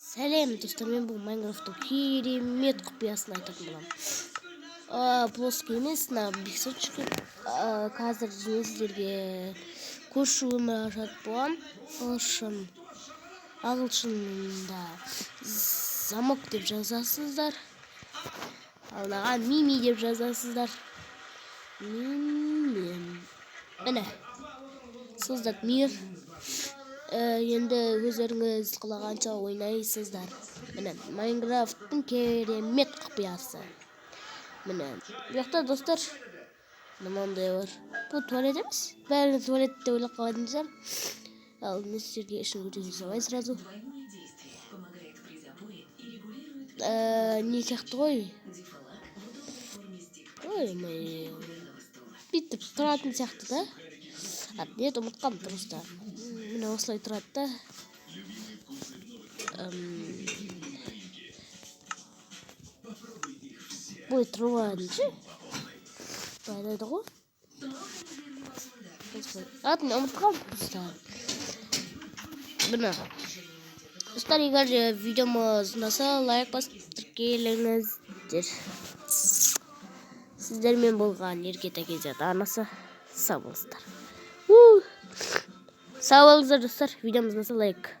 Сәлем достар, мен бұл Майнкрафттың керемет құпиясын айтатын боламын. Плоский емес, мына бексочка. Қазір мен сіздерге көшуін ашатын боламын. Ағылшында замок деп жазасыздар. Ал маған мими деп жазасыздар. Міне создат мир. Енді өздеріңіз қалағанша ойнайсыздар. Міне Майнкрафттың керемет құпиясы. Міне бұяқта достар мынандай бар. Бұл туалет емес. Бәрі туалетте ойлап қалғандар. Ал мен сіздерге ішін көтере салайын сразу. Не сияқты ғой? Ой, бүйтіп тұратын сияқты да. Нет, ұмытқам просто. Міне осылай тұрады да. Бұй тұрғанын ше? Байлайды ғой. Атын ұмытқам просто. Міне. Достар, егер видеомыз ұнаса, лайк басып тіркеліңіздер. Сіздермен болған еркет әкезет анасы сау болыңыздар. Сау болыңыздар достар, видеомыз ұнаса лайк.